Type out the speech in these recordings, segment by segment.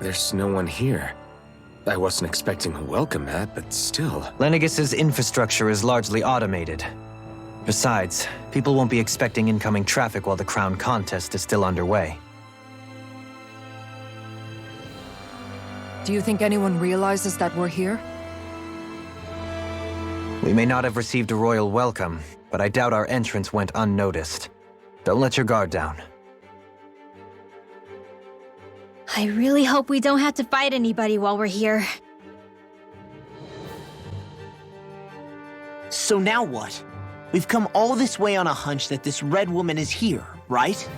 There's no one here. I wasn't expecting a welcome mat, but still. Lenegis's infrastructure is largely automated. Besides, people won't be expecting incoming traffic while the crown contest is still underway. Do you think anyone realizes that we're here? We may not have received a royal welcome, but I doubt our entrance went unnoticed. Don't let your guard down. I really hope we don't have to fight anybody while we're here. So now what? We've come all this way on a hunch that this red woman is here, right?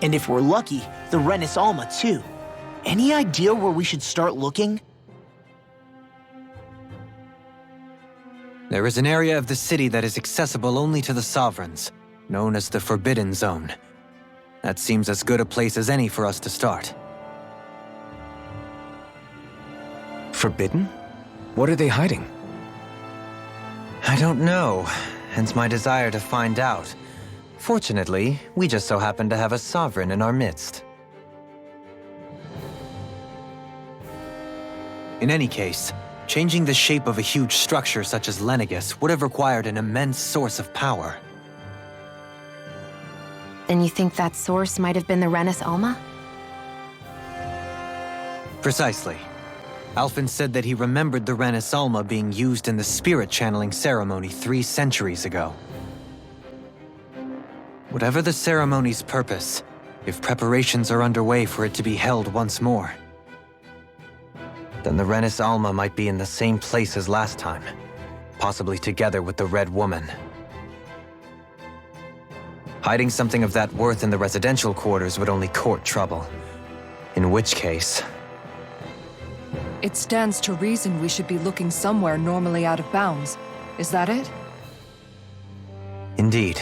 And if we're lucky, the Renis Alma too. Any idea where we should start looking? There is an area of the city that is accessible only to the sovereigns, known as the Forbidden Zone. That seems as good a place as any for us to start. Forbidden? What are they hiding? I don't know, hence my desire to find out. Fortunately, we just so happen to have a sovereign in our midst. In any case, changing the shape of a huge structure such as Lenegis would have required an immense source of power. Then you think that source might have been the Renis Alma? Precisely. Alphen said that he remembered the Renis Alma being used in the spirit channeling ceremony 3 centuries ago. Whatever the ceremony's purpose, if preparations are underway for it to be held once more, then the Renis Alma might be in the same place as last time, possibly together with the Red Woman. Hiding something of that worth in the residential quarters would only court trouble. In which case... It stands to reason we should be looking somewhere normally out of bounds. Is that it? Indeed.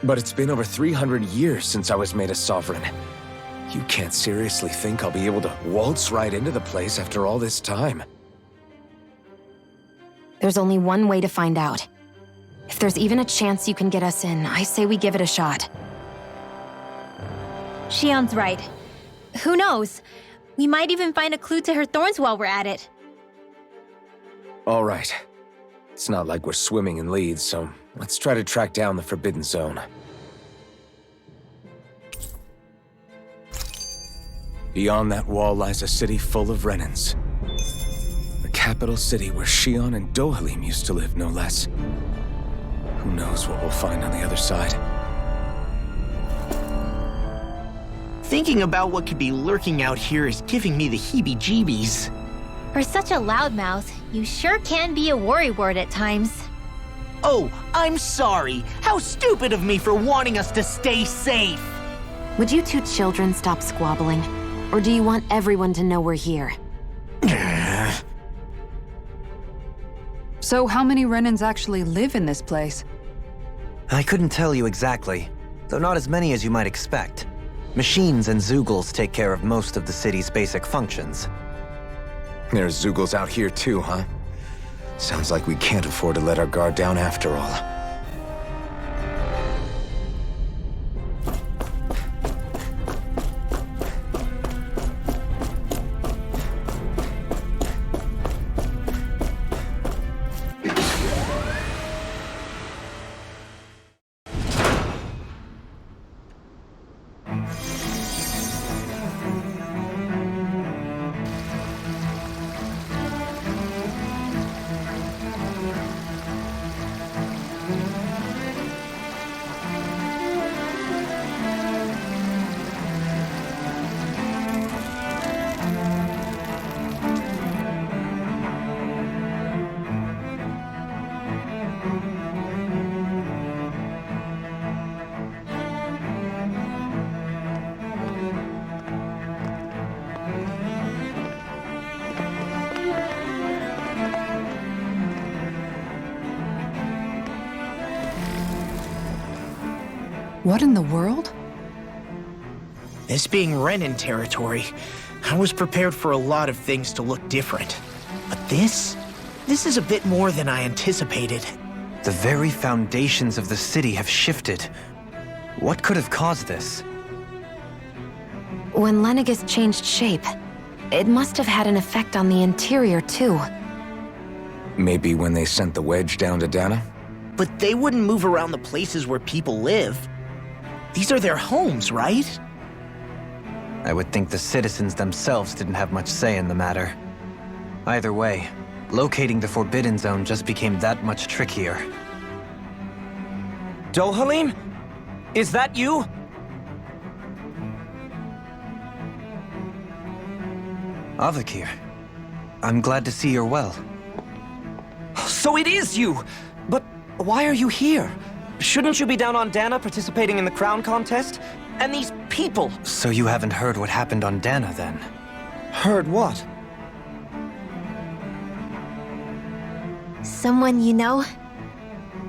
But it's been over 300 years since I was made a sovereign. You can't seriously think I'll be able to waltz right into the place after all this time. There's only one way to find out. If there's even a chance you can get us in, I say we give it a shot. Shion's right. Who knows? We might even find a clue to her thorns while we're at it. All right. It's not like we're swimming in leads, so let's try to track down the Forbidden Zone. Beyond that wall lies a city full of Renins. The capital city where Shion and Dohalim used to live, no less. Who knows what we'll find on the other side? Thinking about what could be lurking out here is giving me the heebie-jeebies. For such a loudmouth, you sure can be a worrywart at times. Oh, I'm sorry. How stupid of me for wanting us to stay safe. Would you two children stop squabbling? Or do you want everyone to know we're here? So how many Renins actually live in this place? I couldn't tell you exactly, though not as many as you might expect. Machines and Zeugles take care of most of the city's basic functions. There's Zeugles out here too, huh? Sounds like we can't afford to let our guard down after all. What in the world? This being Renin territory, I was prepared for a lot of things to look different. But this is a bit more than I anticipated. The very foundations of the city have shifted. What could have caused this? When Lenegis changed shape, it must have had an effect on the interior, too. Maybe when they sent the wedge down to Dana? But they wouldn't move around the places where people live. These are their homes, right? I would think the citizens themselves didn't have much say in the matter. Either way, locating the Forbidden Zone just became that much trickier. Dohalim? Is that you? Avakir, I'm glad to see you're well. So it is you! But why are you here? Shouldn't you be down on Dana participating in the crown contest? And these people! So you haven't heard what happened on Dana, then? Heard what? Someone you know?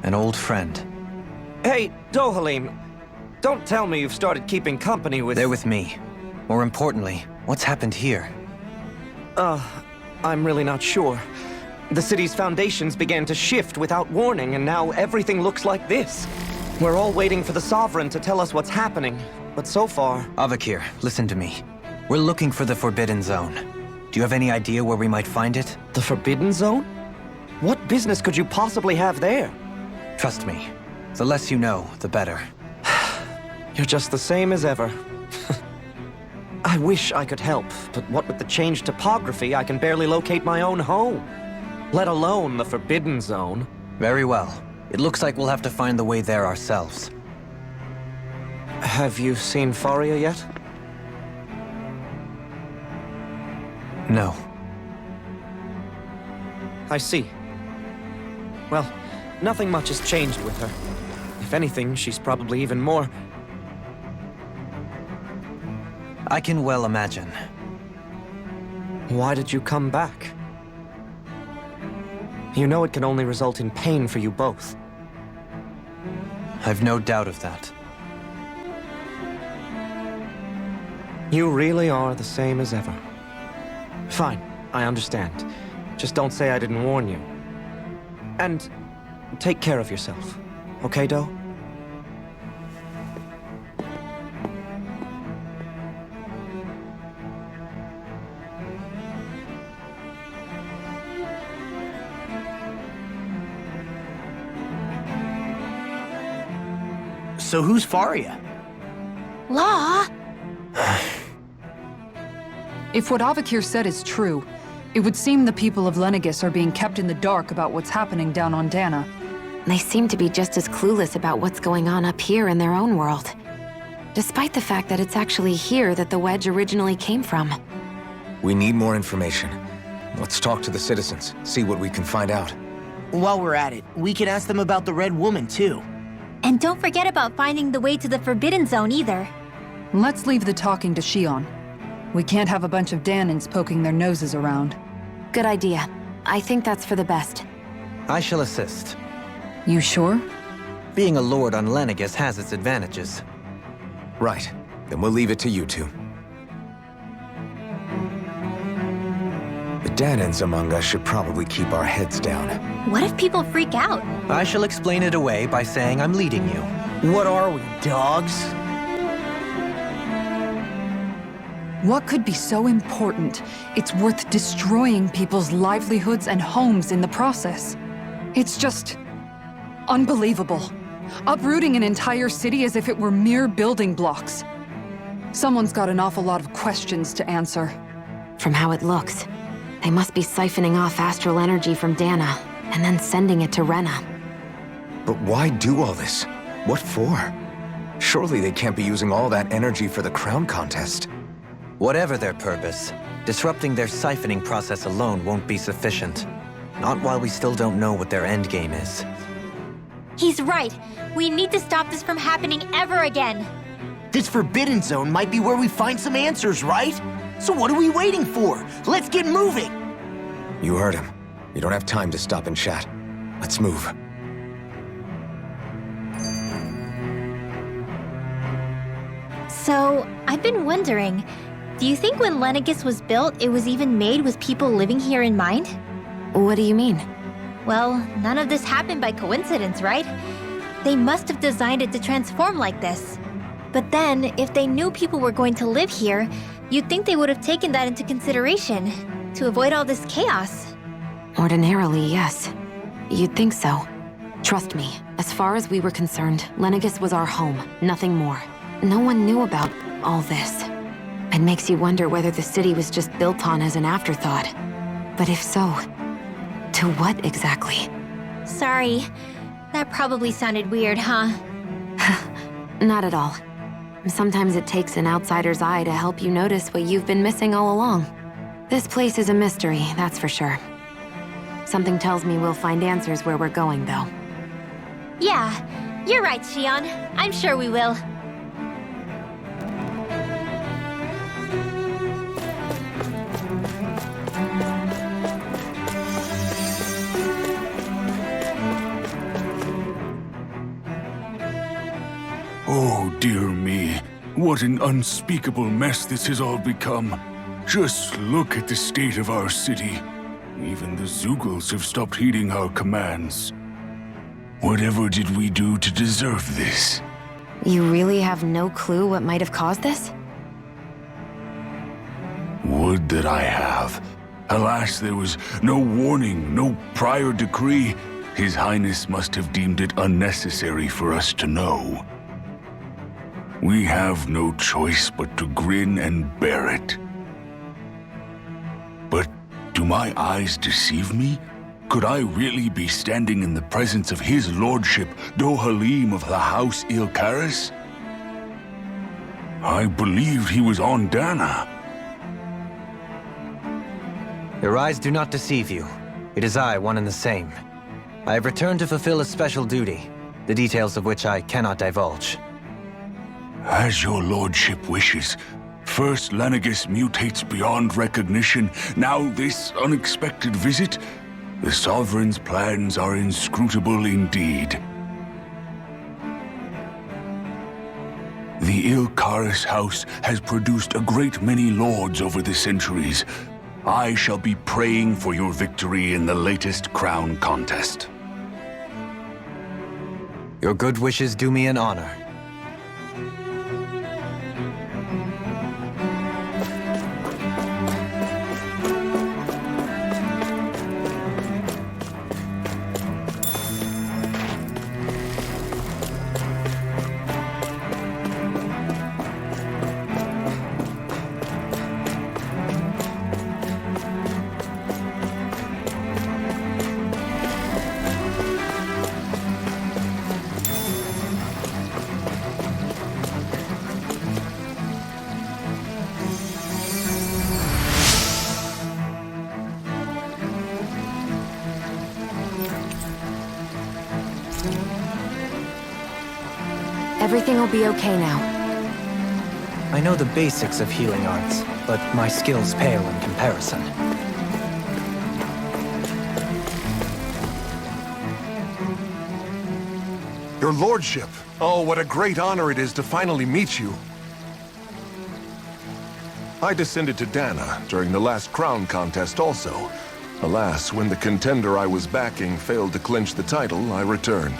An old friend. Hey, Dohalim, don't tell me you've started keeping company with... They're with me. More importantly, what's happened here? I'm really not sure. The city's foundations began to shift without warning, and now everything looks like this. We're all waiting for the Sovereign to tell us what's happening, but so far... Avakir, listen to me. We're looking for the Forbidden Zone. Do you have any idea where we might find it? The Forbidden Zone? What business could you possibly have there? Trust me. The less you know, the better. You're just the same as ever. I wish I could help, but what with the changed topography, I can barely locate my own home. Let alone the Forbidden Zone. Very well. It looks like we'll have to find the way there ourselves. Have you seen Faria yet? No. I see. Well, nothing much has changed with her. If anything, she's probably even more... I can well imagine. Why did you come back? You know it can only result in pain for you both. I've no doubt of that. You really are the same as ever. Fine, I understand. Just don't say I didn't warn you. And take care of yourself. Okay, Do? So who's Faria? Law? If what Avakir said is true, it would seem the people of Lenegis are being kept in the dark about what's happening down on Dana. They seem to be just as clueless about what's going on up here in their own world. Despite the fact that it's actually here that the wedge originally came from. We need more information. Let's talk to the citizens, see what we can find out. While we're at it, we can ask them about the Red Woman, too. And don't forget about finding the way to the Forbidden Zone either. Let's leave the talking to Shion. We can't have a bunch of Danins poking their noses around. Good idea. I think that's for the best. I shall assist. You sure? Being a lord on Lenegis has its advantages. Right. Then we'll leave it to you two. The Danins among us should probably keep our heads down. What if people freak out? I shall explain it away by saying I'm leading you. What are we, dogs? What could be so important? It's worth destroying people's livelihoods and homes in the process. It's just... unbelievable. Uprooting an entire city as if it were mere building blocks. Someone's got an awful lot of questions to answer. From how it looks, they must be siphoning off astral energy from Dana, and then sending it to Rena. But why do all this? What for? Surely they can't be using all that energy for the crown contest. Whatever their purpose, disrupting their siphoning process alone won't be sufficient. Not while we still don't know what their endgame is. He's right. We need to stop this from happening ever again. This Forbidden Zone might be where we find some answers, right? So what are we waiting for? Let's get moving! You heard him. You don't have time to stop and chat. Let's move. So, I've been wondering, do you think when Lenegis was built, it was even made with people living here in mind? What do you mean? Well, none of this happened by coincidence, right? They must have designed it to transform like this. But then, if they knew people were going to live here, you'd think they would have taken that into consideration to avoid all this chaos. Ordinarily, yes. You'd think so. Trust me, as far as we were concerned, Lenegis was our home, nothing more. No one knew about all this. It makes you wonder whether the city was just built on as an afterthought. But if so, to what exactly? Sorry. That probably sounded weird, huh? Not at all. Sometimes it takes an outsider's eye to help you notice what you've been missing all along. This place is a mystery, that's for sure. Something tells me we'll find answers where we're going, though. Yeah, you're right, Shion. I'm sure we will. Oh, dear me. What an unspeakable mess this has all become. Just look at the state of our city. Even the Zeugles have stopped heeding our commands. Whatever did we do to deserve this? You really have no clue what might have caused this? Would that I have. Alas, there was no warning, no prior decree. His Highness must have deemed it unnecessary for us to know. We have no choice but to grin and bear it. But do my eyes deceive me? Could I really be standing in the presence of his lordship, Dohalim of the House Ilkaris? I believed he was on Dana. Your eyes do not deceive you. It is I, one and the same. I have returned to fulfill a special duty, the details of which I cannot divulge. As your lordship wishes. First Lenegis mutates beyond recognition, now this unexpected visit. The Sovereign's plans are inscrutable indeed. The Ilkaris house has produced a great many lords over the centuries. I shall be praying for your victory in the latest crown contest. Your good wishes do me an honor. Everything will be okay now. I know the basics of healing arts, but my skills pale in comparison. Your lordship! Oh, what a great honor it is to finally meet you! I descended to Dana during the last crown contest also. Alas, when the contender I was backing failed to clinch the title, I returned.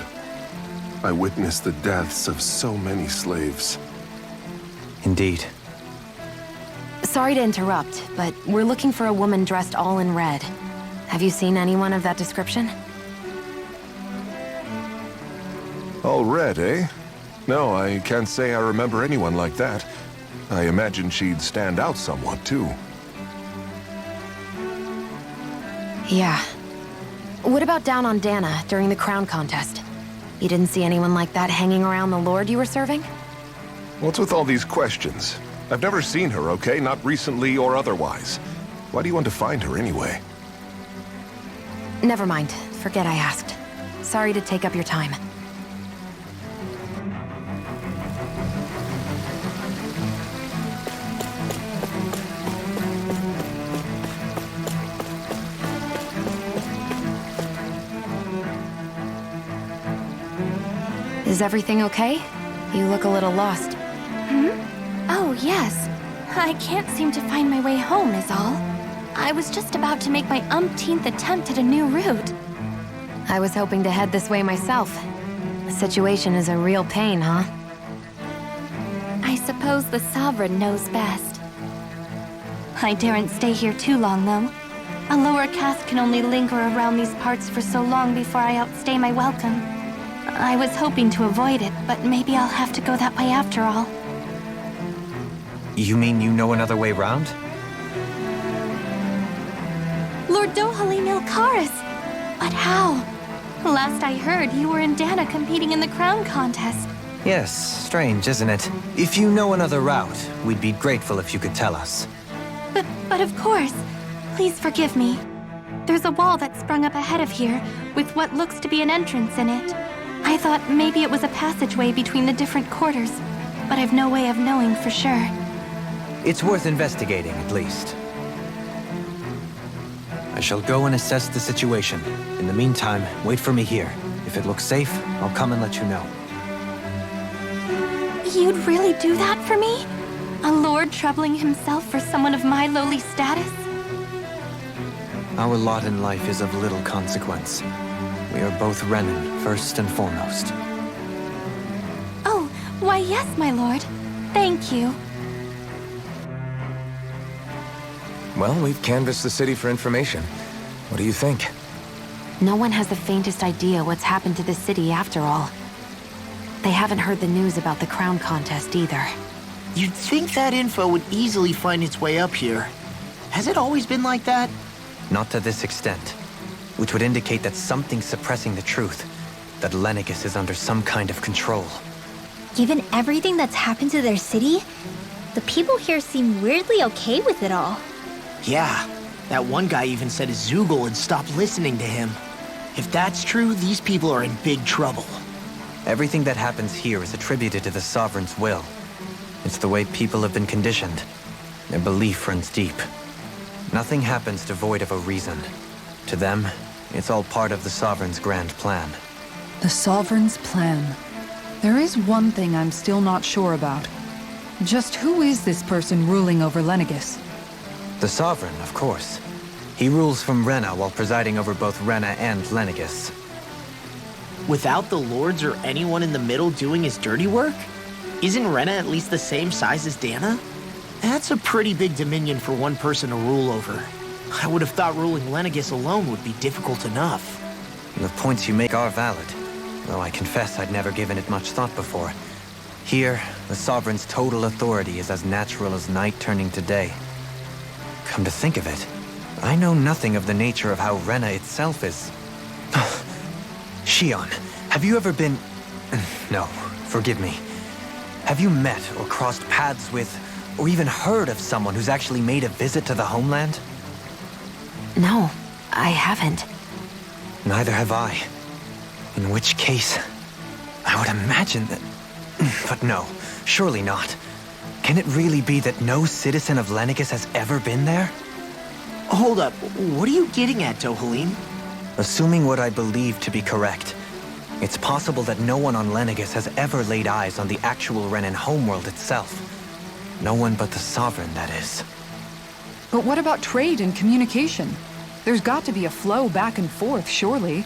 I witnessed the deaths of so many slaves. Indeed. Sorry to interrupt, but we're looking for a woman dressed all in red. Have you seen anyone of that description? All red, eh? No, I can't say I remember anyone like that. I imagine she'd stand out somewhat, too. Yeah. What about down on Dana during the crown contest? You didn't see anyone like that hanging around the lord you were serving? What's with all these questions? I've never seen her, okay? Not recently or otherwise. Why do you want to find her anyway? Never mind. Forget I asked. Sorry to take up your time. Is everything okay? You look a little lost. Oh, yes. I can't seem to find my way home, is all. I was just about to make my umpteenth attempt at a new route. I was hoping to head this way myself. The situation is a real pain, huh? suppose the Sovereign knows best. I daren't stay here too long, though. A lower caste can only linger around these parts for so long before I outstay my welcome. I was hoping to avoid it, but maybe I'll have to go that way after all. You mean you know another way round? Lord Dohalim Ilkaris! But how? Last I heard, you were in Dana competing in the crown contest. Yes, strange, isn't it? If you know another route, we'd be grateful if you could tell us. But of course. Please forgive me. There's a wall that sprung up ahead of here, with what looks to be an entrance in it. I thought maybe it was a passageway between the different quarters, but I've no way of knowing for sure. It's worth investigating, at least. I shall go and assess the situation. In the meantime, wait for me here. If it looks safe, I'll come and let you know. You'd really do that for me? A lord troubling himself for someone of my lowly status? Our lot in life is of little consequence. We are both Renan, first and foremost. Oh, why yes, my lord. Thank you. Well, we've canvassed the city for information. What do you think? No one has the faintest idea what's happened to the city after all. They haven't heard the news about the crown contest either. You'd think that info would easily find its way up here. Has it always been like that? Not to this extent, which would indicate that something's suppressing the truth, that Lenegis is under some kind of control. Given everything that's happened to their city, the people here seem weirdly okay with it all. Yeah, that one guy even said his Zoogle had stopped listening to him. If that's true, these people are in big trouble. Everything that happens here is attributed to the Sovereign's will. It's the way people have been conditioned. Their belief runs deep. Nothing happens devoid of a reason. To them, it's all part of the Sovereign's grand plan. The Sovereign's plan. There is one thing I'm still not sure about. Just who is this person ruling over Lenegis? The Sovereign, of course. He rules from Rena while presiding over both Rena and Lenegis. Without the lords or anyone in the middle doing his dirty work? Isn't Rena at least the same size as Dana? That's a pretty big dominion for one person to rule over. I would have thought ruling Lenegis alone would be difficult enough. The points you make are valid, though I confess I'd never given it much thought before. Here, the Sovereign's total authority is as natural as night turning to day. Come to think of it, I know nothing of the nature of how Rena itself is. Shion, have you ever been... No, forgive me. Have you met or crossed paths with, or even heard of someone who's actually made a visit to the homeland? No, I haven't. Neither have I. In which case, I would imagine that... But no, surely not. Can it really be that no citizen of Lenegis has ever been there? Hold up, what are you getting at, Dohalim? Assuming what I believe to be correct, it's possible that no one on Lenegis has ever laid eyes on the actual Renan homeworld itself. No one but the Sovereign, that is. But what about trade and communication? There's got to be a flow back and forth, surely.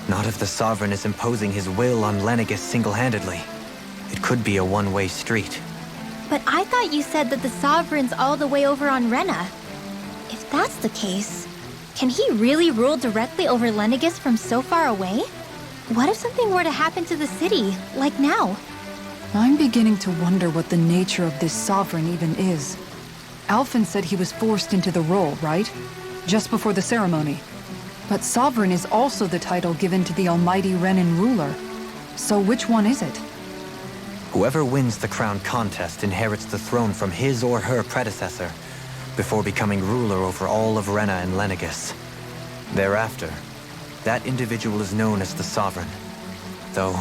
Not if the Sovereign is imposing his will on Lenegis single-handedly. It could be a one-way street. But I thought you said that the Sovereign's all the way over on Rena. If that's the case, can he really rule directly over Lenegis from so far away? What if something were to happen to the city, like now? I'm beginning to wonder what the nature of this Sovereign even is. Alphen said he was forced into the role, right? Just before the ceremony. But Sovereign is also the title given to the almighty Renan ruler. So which one is it? Whoever wins the crown contest inherits the throne from his or her predecessor, before becoming ruler over all of Rena and Lenegis. Thereafter, that individual is known as the Sovereign. Though,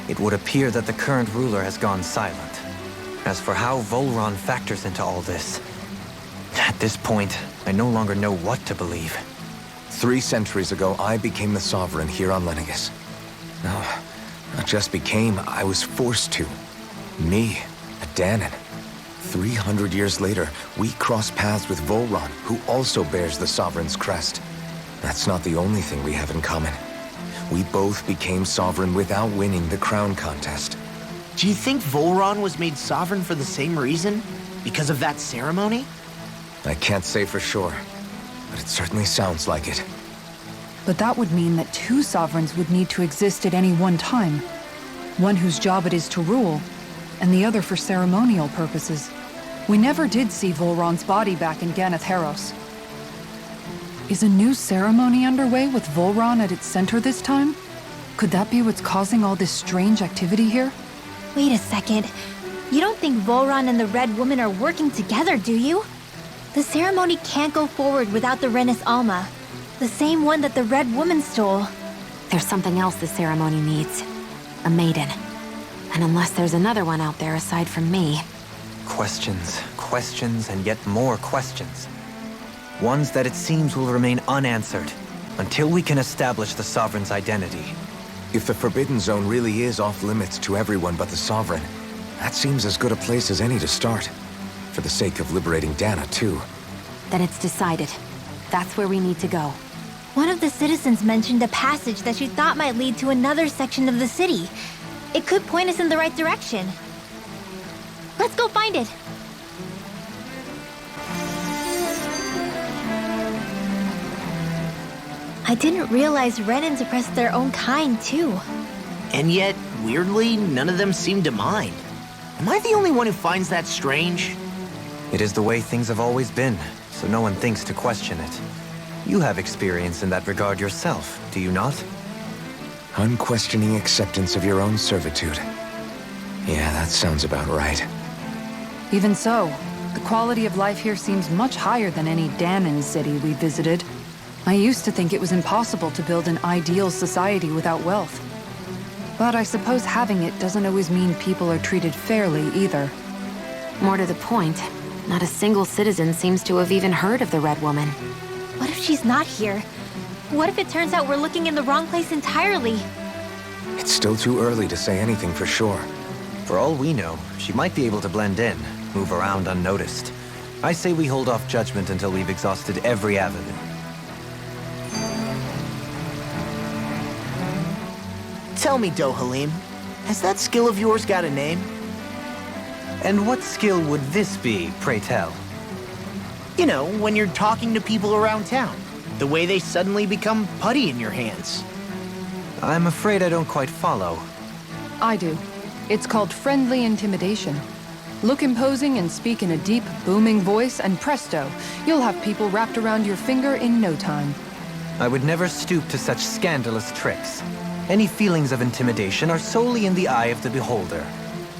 it would appear that the current ruler has gone silent. As for how Volron factors into all this, at this point, I no longer know what to believe. 3 centuries ago, I became the Sovereign here on Lenegis. No, not just became, I was forced to. Me, a Danan. 300 years later, we cross paths with Volron, who also bears the Sovereign's crest. That's not the only thing we have in common. We both became Sovereign without winning the crown contest. Do you think Volron was made sovereign for the same reason? Because of that ceremony? I can't say for sure, but it certainly sounds like it. But that would mean that two sovereigns would need to exist at any one time. One whose job it is to rule, and the other for ceremonial purposes. We never did see Volron's body back in Ganath Haros. Is a new ceremony underway with Volron at its center this time? Could that be what's causing all this strange activity here? Wait a second. You don't think Volron and the Red Woman are working together, do you? The ceremony can't go forward without the Renis Alma. The same one that the Red Woman stole. There's something else the ceremony needs. A maiden. And unless there's another one out there aside from me... Questions, questions, and yet more questions. Ones that it seems will remain unanswered until we can establish the Sovereign's identity. If the Forbidden Zone really is off-limits to everyone but the Sovereign, that seems as good a place as any to start. For the sake of liberating Dana, too. Then it's decided. That's where we need to go. One of the citizens mentioned a passage that she thought might lead to another section of the city. It could point us in the right direction. Let's go find it. I didn't realize Renans oppressed their own kind, too. And yet, weirdly, none of them seem to mind. Am I the only one who finds that strange? It is the way things have always been, so no one thinks to question it. You have experience in that regard yourself, do you not? Unquestioning acceptance of your own servitude. Yeah, that sounds about right. Even so, the quality of life here seems much higher than any Danon city we visited. I used to think it was impossible to build an ideal society without wealth. But I suppose having it doesn't always mean people are treated fairly either. More to the point, not a single citizen seems to have even heard of the Red Woman. What if she's not here? What if it turns out we're looking in the wrong place entirely? It's still too early to say anything for sure. For all we know, she might be able to blend in, move around unnoticed. I say we hold off judgment until we've exhausted every avenue. Tell me, Dohalim, has that skill of yours got a name? And what skill would this be, pray tell? You know, when you're talking to people around town. The way they suddenly become putty in your hands. I'm afraid I don't quite follow. I do. It's called friendly intimidation. Look imposing and speak in a deep, booming voice, and presto, you'll have people wrapped around your finger in no time. I would never stoop to such scandalous tricks. Any feelings of intimidation are solely in the eye of the beholder.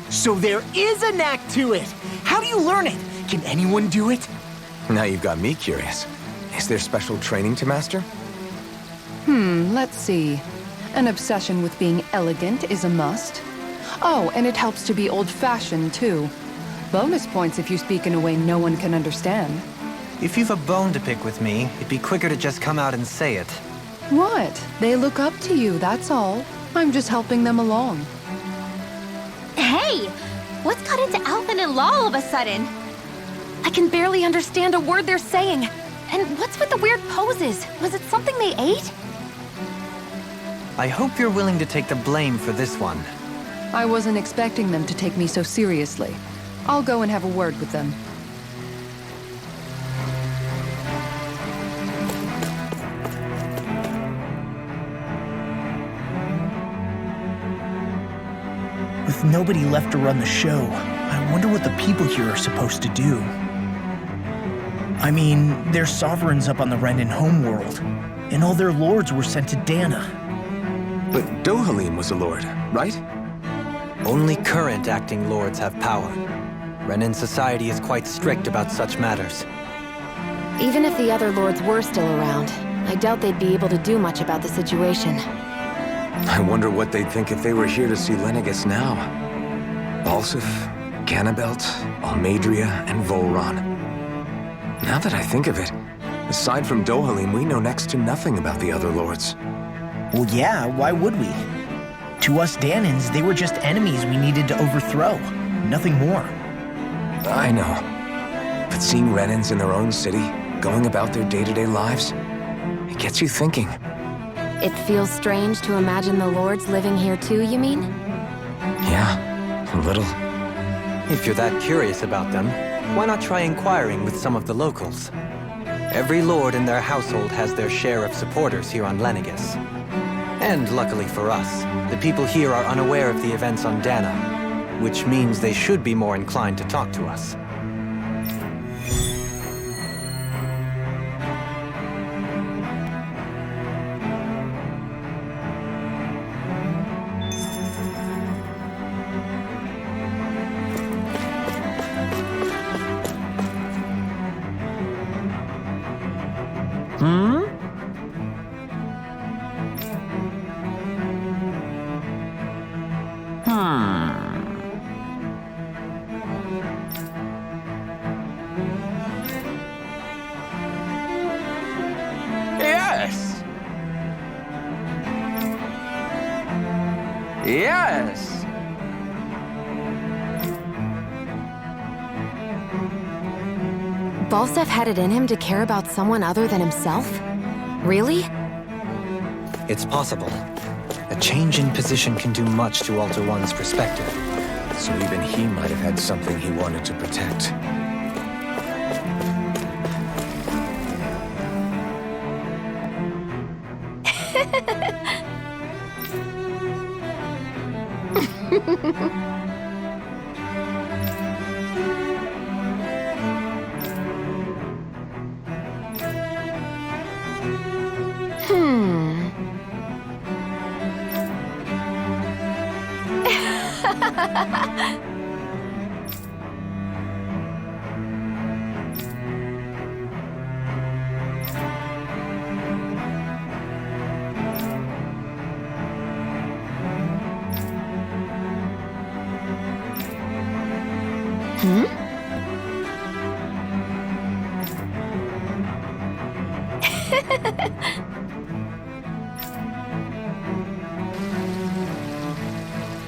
So there is a knack to it! How do you learn it? Can anyone do it? Now you've got me curious. Is there special training to master? Let's see. An obsession with being elegant is a must. Oh, and it helps to be old-fashioned, too. Bonus points if you speak in a way no one can understand. If you've a bone to pick with me, it'd be quicker to just come out and say it. What? They look up to you, that's all. I'm just helping them along. Hey! What's got into Alvin and Law all of a sudden? I can barely understand a word they're saying. And what's with the weird poses? Was it something they ate? I hope you're willing to take the blame for this one. I wasn't expecting them to take me so seriously. I'll go and have a word with them. With nobody left to run the show, I wonder what the people here are supposed to do. I mean, they're sovereigns up on the Renan homeworld, and all their lords were sent to Dana. But Dohalim was a lord, right? Only current acting lords have power. Renan society is quite strict about such matters. Even if the other lords were still around, I doubt they'd be able to do much about the situation. I wonder what they'd think if they were here to see Lenegis now. Balsif, Ganabelt, Almadria, and Volron. Now that I think of it, aside from Dohalim, we know next to nothing about the other lords. Well, yeah, why would we? To us Danans, they were just enemies we needed to overthrow. Nothing more. I know. But seeing Renans in their own city, going about their day-to-day lives, it gets you thinking. It feels strange to imagine the lords living here too, you mean? Yeah. A little. If you're that curious about them, why not try inquiring with some of the locals? Every lord in their household has their share of supporters here on Lenegis. And luckily for us, the people here are unaware of the events on Dana, which means they should be more inclined to talk to us. Yes! Yes! Balsef had it in him to care about someone other than himself? Really? It's possible. A change in position can do much to alter one's perspective. So even he might have had something he wanted to protect.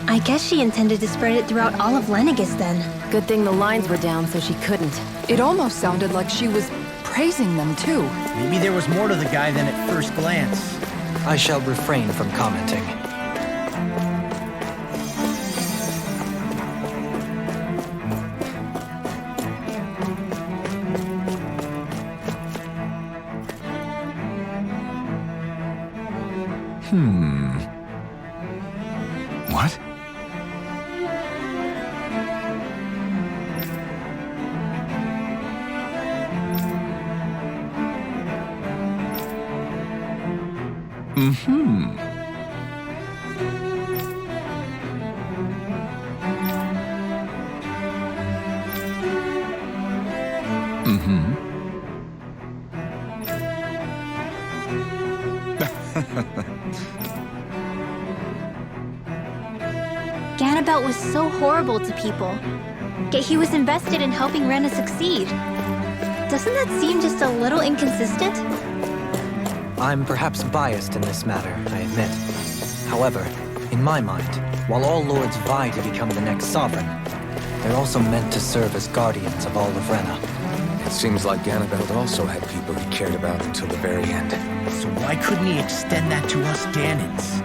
I guess she intended to spread it throughout all of Lenegis then. Good thing the lines were down so she couldn't. It almost sounded like she was praising them too. Maybe there was more to the guy than at first glance. I shall refrain from commenting. What? Ganabelt was so horrible to people, yet he was invested in helping Rena succeed. Doesn't that seem just a little inconsistent? I'm perhaps biased in this matter, I admit. However, in my mind, while all lords vie to become the next sovereign, they're also meant to serve as guardians of all of Rena. It seems like Ganabelt also had people he cared about until the very end. So why couldn't he extend that to us Danans?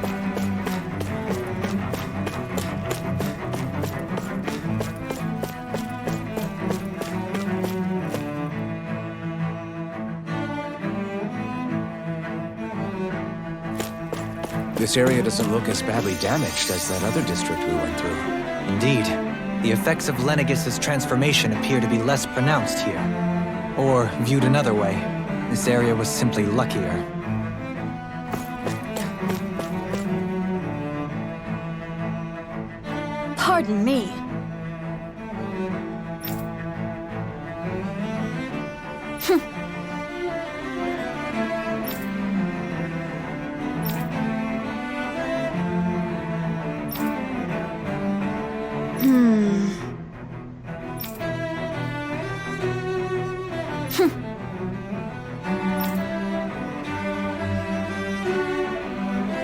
This area doesn't look as badly damaged as that other district we went through. Indeed, the effects of Lenegis' transformation appear to be less pronounced here. Or, viewed another way, this area was simply luckier. Pardon me.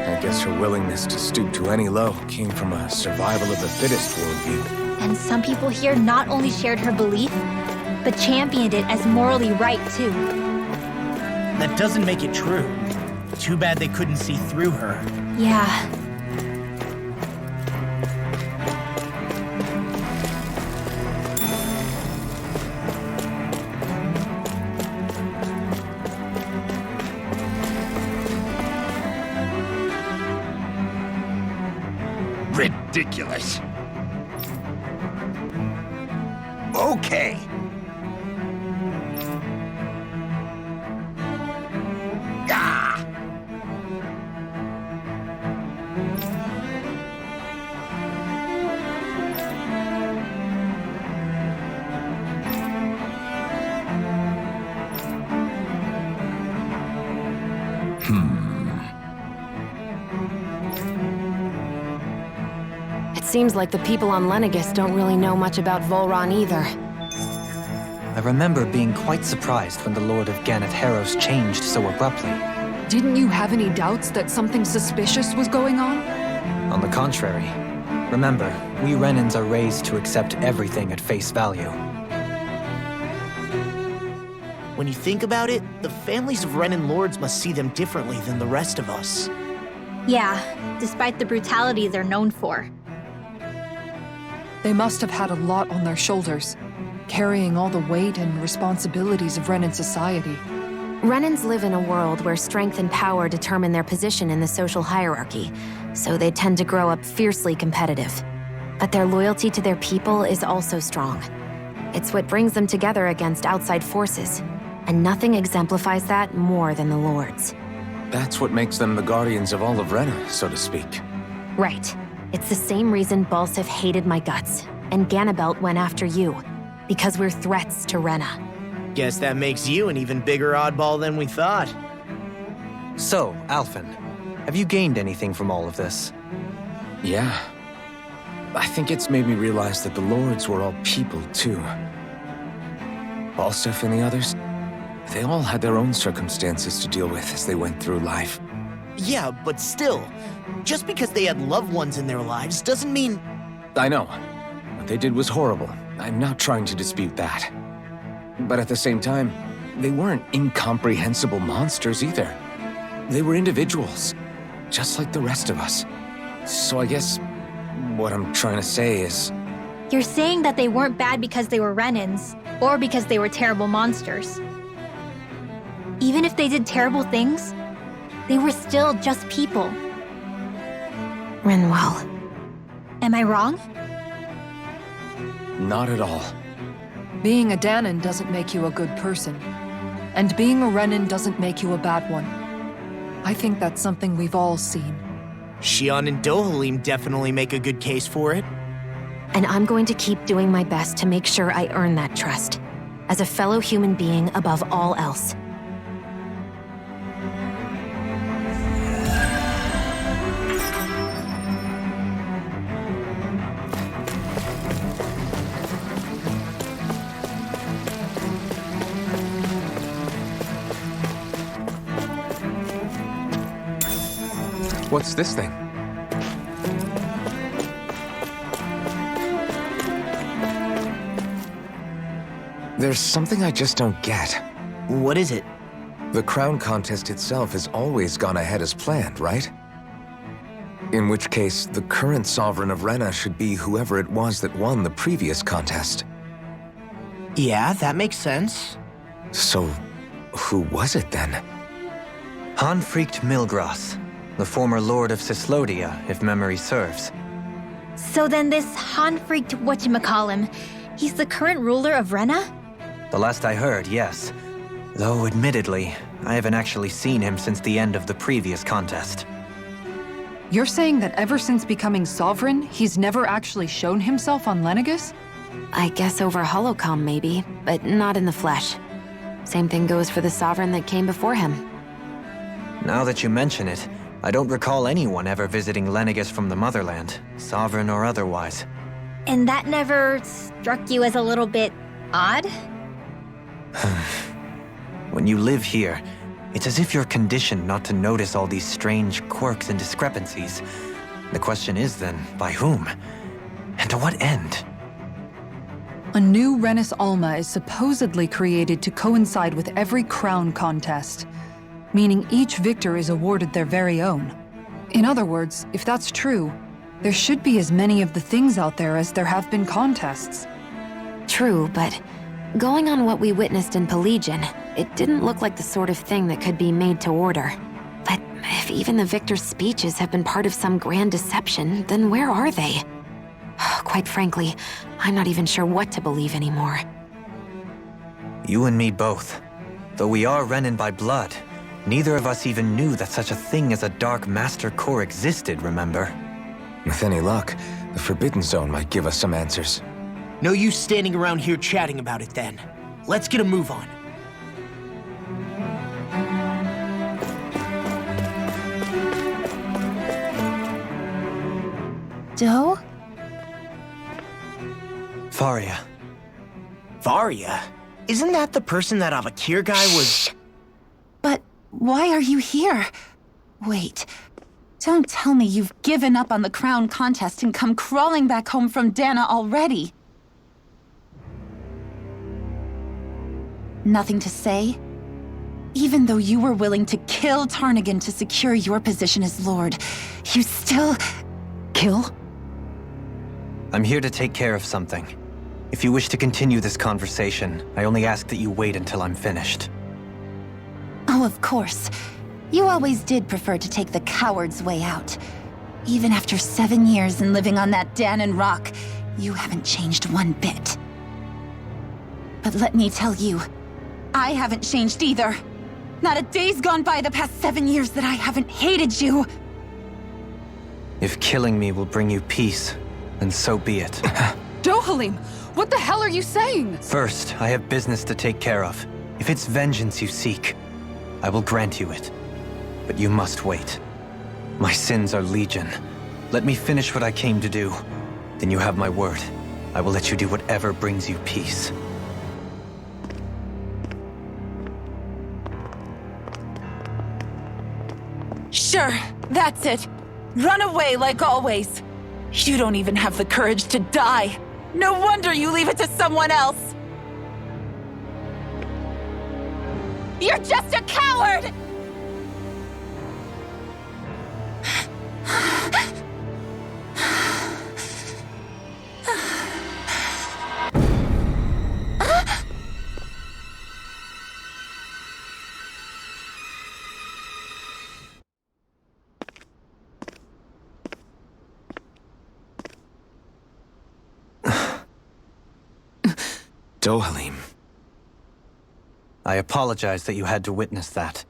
I guess her willingness to stoop to any low came from a survival of the fittest worldview. And some people here not only shared her belief, but championed it as morally right too. That doesn't make it true. Too bad they couldn't see through her. Yeah. ridiculous. Okay. Ah! It seems like the people on Lenegis don't really know much about Volron either. I remember being quite surprised when the Lord of Gannett Harros changed so abruptly. Didn't you have any doubts that something suspicious was going on? On the contrary, remember, we Renans are raised to accept everything at face value. When you think about it, the families of Renan lords must see them differently than the rest of us. Yeah, despite the brutality they're known for. They must have had a lot on their shoulders, carrying all the weight and responsibilities of Renan society. Renans live in a world where strength and power determine their position in the social hierarchy, so they tend to grow up fiercely competitive. But their loyalty to their people is also strong. It's what brings them together against outside forces, and nothing exemplifies that more than the Lords. That's what makes them the guardians of all of Rena, so to speak. Right. It's the same reason Balsif hated my guts, and Ganabelt went after you. Because we're threats to Rena. Guess that makes you an even bigger oddball than we thought. So, Alphen, have you gained anything from all of this? Yeah. I think it's made me realize that the Lords were all people, too. Balsif and the others, they all had their own circumstances to deal with as they went through life. Yeah, but still, just because they had loved ones in their lives doesn't mean... I know. What they did was horrible. I'm not trying to dispute that. But at the same time, they weren't incomprehensible monsters either. They were individuals, just like the rest of us. So I guess what I'm trying to say is... You're saying that they weren't bad because they were Renans, or because they were terrible monsters. Even if they did terrible things, they were still just people. Rinwell. Am I wrong? Not at all. Being a Danon doesn't make you a good person. And being a Renan doesn't make you a bad one. I think that's something we've all seen. Shion and Dohalim definitely make a good case for it. And I'm going to keep doing my best to make sure I earn that trust. As a fellow human being above all else. What's this thing? There's something I just don't get. What is it? The crown contest itself has always gone ahead as planned, right? In which case, the current sovereign of Rena should be whoever it was that won the previous contest. Yeah, that makes sense. So, who was it then? Hanfrikt Milgras, the former Lord of Cislodia, if memory serves. So then this Hanfrikt whatchamacallem, he's the current ruler of Rena? The last I heard, yes. Though, admittedly, I haven't actually seen him since the end of the previous contest. You're saying that ever since becoming sovereign, he's never actually shown himself on Lenegis? I guess over holocom maybe, but not in the flesh. Same thing goes for the sovereign that came before him. Now that you mention it, I don't recall anyone ever visiting Lenegis from the motherland, sovereign or otherwise. And that never struck you as a little bit odd? When you live here, it's as if you're conditioned not to notice all these strange quirks and discrepancies. The question is then, by whom? And to what end? A new Renis Alma is supposedly created to coincide with every crown contest, meaning each victor is awarded their very own. In other words, if that's true, there should be as many of the things out there as there have been contests. True, but going on what we witnessed in Pelagian, it didn't look like the sort of thing that could be made to order. But If even the victor's speeches have been part of some grand deception, then where are they? Quite frankly, I'm not even sure what to believe anymore. You and me both. Though we are Renan by blood, neither of us even knew that such a thing as a Dark Master Core existed, remember? With any luck, the Forbidden Zone might give us some answers. No use standing around here chatting about it then. Let's get a move on. Doe? Faria. Varia? Isn't that the person that Avakir guy was... But why are you here? Wait. Don't tell me you've given up on the crown contest and come crawling back home from Dana already. Nothing to say? Even though you were willing to kill Tarnigan to secure your position as Lord, you still... Kill? I'm here to take care of something. If you wish to continue this conversation, I only ask that you wait until I'm finished. Oh, of course. You always did prefer to take the coward's way out. Even after 7 years and living on that Danon rock, you haven't changed one bit. But let me tell you, I haven't changed either. Not a day's gone by the past 7 years that I haven't hated you. If killing me will bring you peace, then so be it. Dohalim, what the hell are you saying? First, I have business to take care of. If it's vengeance you seek, I will grant you it. But you must wait. My sins are legion. Let me finish what I came to do. Then you have my word. I will let you do whatever brings you peace. Sure, that's it. Run away like always. You don't even have the courage to die. No wonder you leave it to someone else. You're just a coward! Dohalim. I apologize that you had to witness that.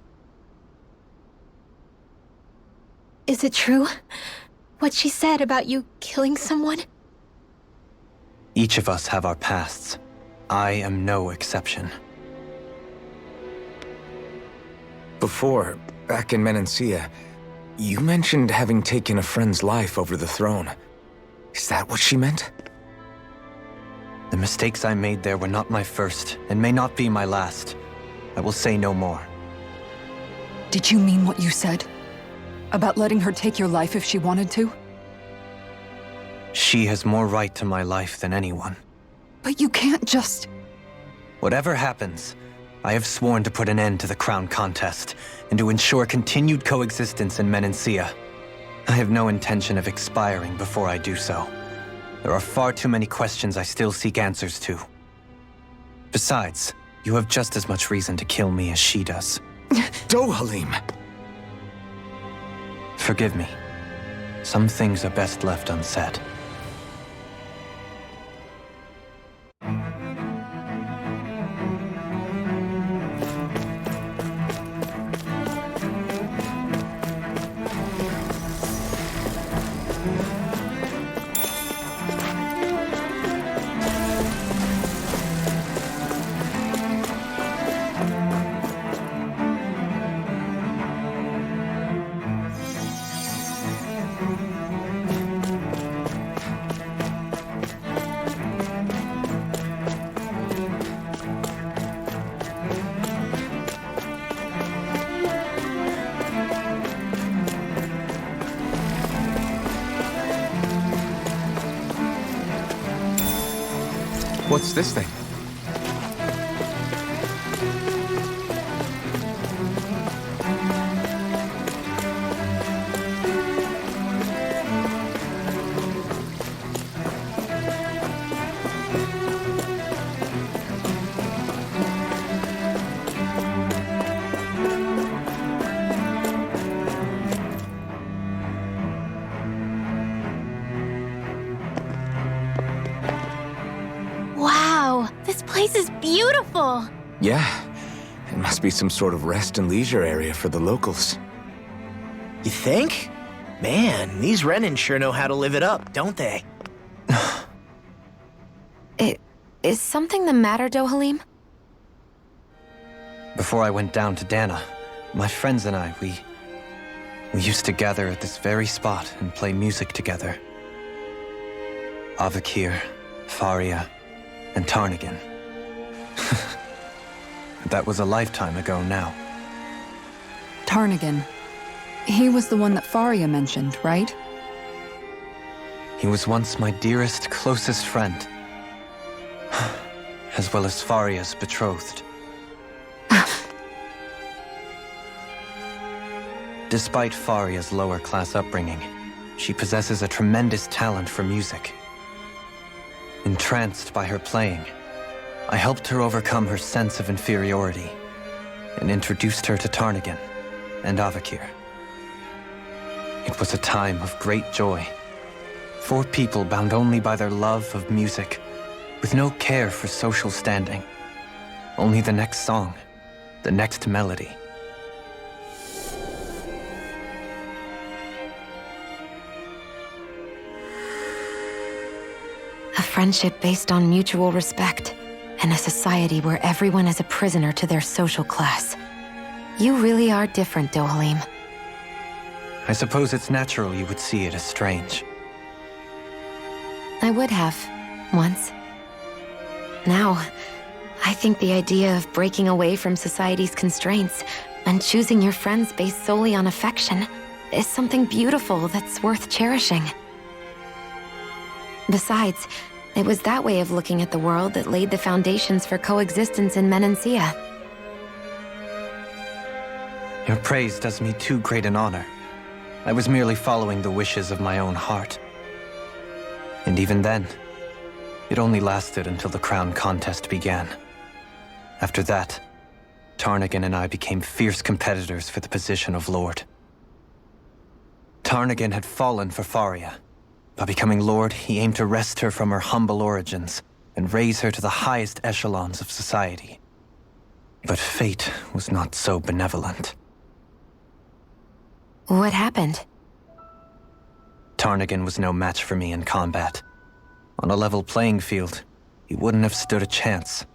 Is it true? What she said about you killing someone? Each of us have our pasts. I am no exception. Before, back in Menancia, you mentioned having taken a friend's life over the throne. Is that what she meant? The mistakes I made there were not my first, and may not be my last. I will say no more. Did you mean what you said? About letting her take your life if she wanted to? She has more right to my life than anyone. But you can't just... Whatever happens, I have sworn to put an end to the crown contest, and to ensure continued coexistence in Menancia. I have no intention of expiring before I do so. There are far too many questions I still seek answers to. Besides, you have just as much reason to kill me as she does. Dohalim! Forgive me. Some things are best left unsaid. What's this thing? beautiful! Yeah, it must be some sort of rest and leisure area for the locals. You think? Man, these Renan sure know how to live it up, don't they? Is something the matter, Dohalim? Before I went down to Dana, my friends and I, we used to gather at this very spot and play music together. Avakir, Faria, and Tarnagan. That was a lifetime ago now. Tarnagan. He was the one that Faria mentioned, right? He was once my dearest, closest friend. As well as Faria's betrothed. Despite Faria's lower-class upbringing, she possesses a tremendous talent for music. Entranced by her playing, I helped her overcome her sense of inferiority and introduced her to Tarnagan and Avakir. It was a time of great joy. 4 people bound only by their love of music, with no care for social standing. Only the next song, the next melody. A friendship based on mutual respect, and a society where everyone is a prisoner to their social class. You really are different, Dohalim. I suppose it's natural you would see it as strange. I would have, once. Now, I think the idea of breaking away from society's constraints and choosing your friends based solely on affection is something beautiful that's worth cherishing. Besides, it was that way of looking at the world that laid the foundations for coexistence in Menancia. Your praise does me too great an honor. I was merely following the wishes of my own heart. And even then, it only lasted until the crown contest began. After that, Tarnagan and I became fierce competitors for the position of Lord. Tarnagan had fallen for Faria. By becoming Lord, he aimed to wrest her from her humble origins and raise her to the highest echelons of society. But fate was not so benevolent. What happened? Tarnagan was no match for me in combat. On a level playing field, he wouldn't have stood a chance.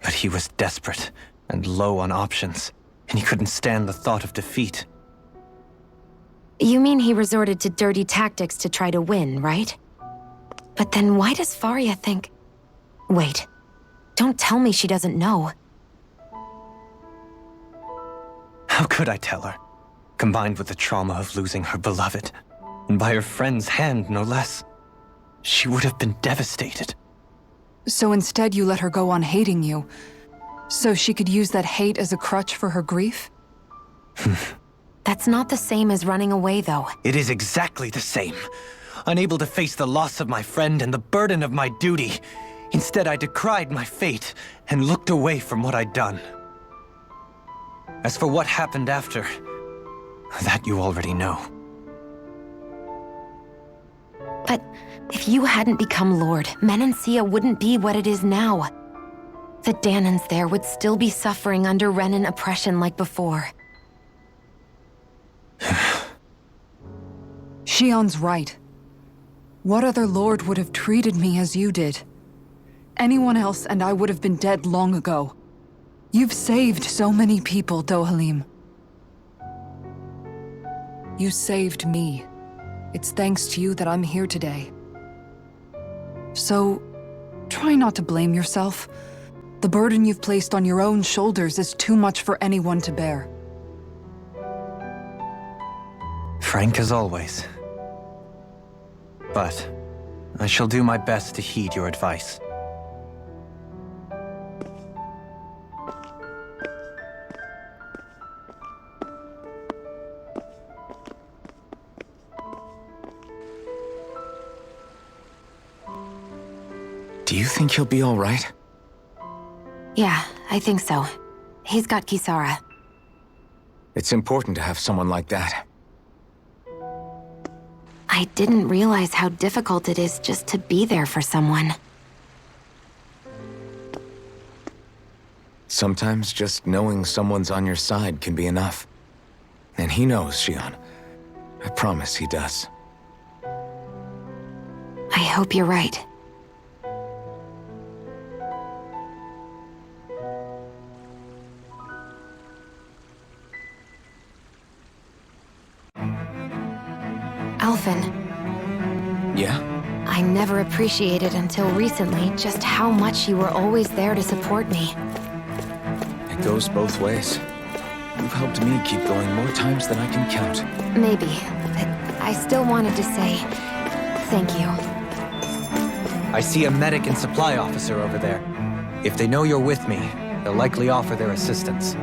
But he was desperate and low on options, and he couldn't stand the thought of defeat. You mean he resorted to dirty tactics to try to win, right? But then why does Faria think... Wait, don't tell me she doesn't know. How could I tell her? Combined with the trauma of losing her beloved, and by her friend's hand, no less. She would have been devastated. So instead you let her go on hating you, so she could use that hate as a crutch for her grief? That's not the same as running away, though. It is exactly the same. Unable to face the loss of my friend and the burden of my duty, instead I decried my fate and looked away from what I'd done. As for what happened after, that you already know. But if you hadn't become Lord, Menancia wouldn't be what it is now. The Danans there would still be suffering under Renan oppression like before. Shion's right. What other lord would have treated me as you did? Anyone else and I would have been dead long ago. You've saved so many people, Dohalim. You saved me. It's thanks to you that I'm here today. So, try not to blame yourself. The burden you've placed on your own shoulders is too much for anyone to bear. Frank as always. But I shall do my best to heed your advice. Do you think he'll be all right? Yeah, I think so. He's got Kisara. It's important to have someone like that. I didn't realize how difficult it is just to be there for someone. Sometimes just knowing someone's on your side can be enough. And he knows, Xion. I promise he does. I hope you're right. Alphen, Yeah? I never appreciated until recently just how much you were always there to support me. It goes both ways. You've helped me keep going more times than I can count. Maybe, but I still wanted to say thank you. I see a medic and supply officer over there. If they know you're with me, they'll likely offer their assistance.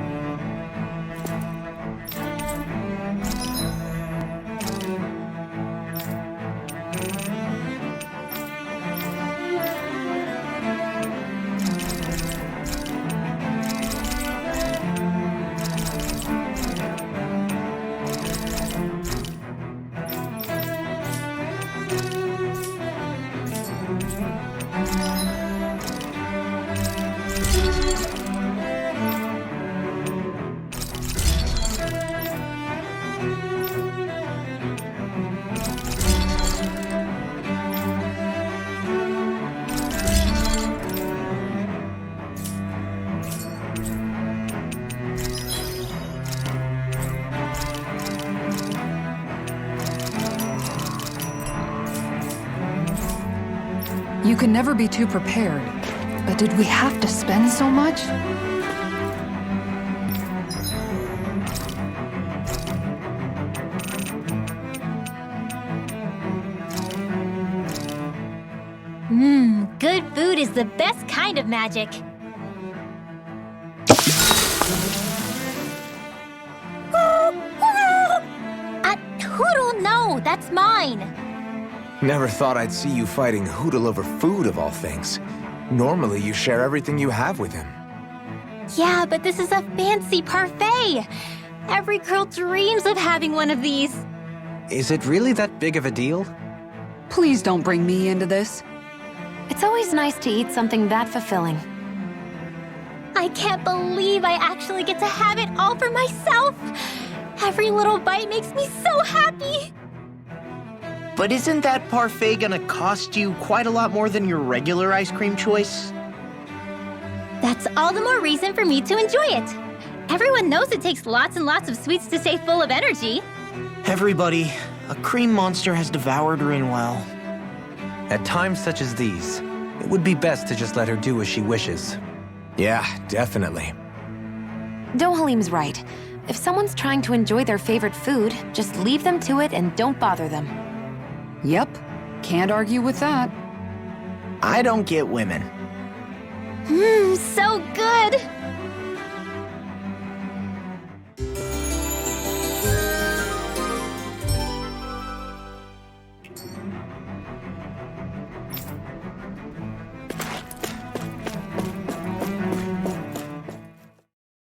You can never be too prepared. But did we have to spend so much? Good food is the best kind of magic. Hoodle, no, that's mine. Never thought I'd see you fighting Hootle over food, of all things. Normally, you share everything you have with him. Yeah, but this is a fancy parfait. Every girl dreams of having one of these. Is it really that big of a deal? Please don't bring me into this. It's always nice to eat something that fulfilling. I can't believe I actually get to have it all for myself. Every little bite makes me so happy. But isn't that parfait gonna cost you quite a lot more than your regular ice cream choice? That's all the more reason for me to enjoy it. Everyone knows it takes lots and lots of sweets to stay full of energy. Everybody, a cream monster has devoured Rinwell. At times such as these, it would be best to just let her do as she wishes. Yeah, definitely. Dohalim's right. If someone's trying to enjoy their favorite food, just leave them to it and don't bother them. Yep, can't argue with that. I don't get women. So good!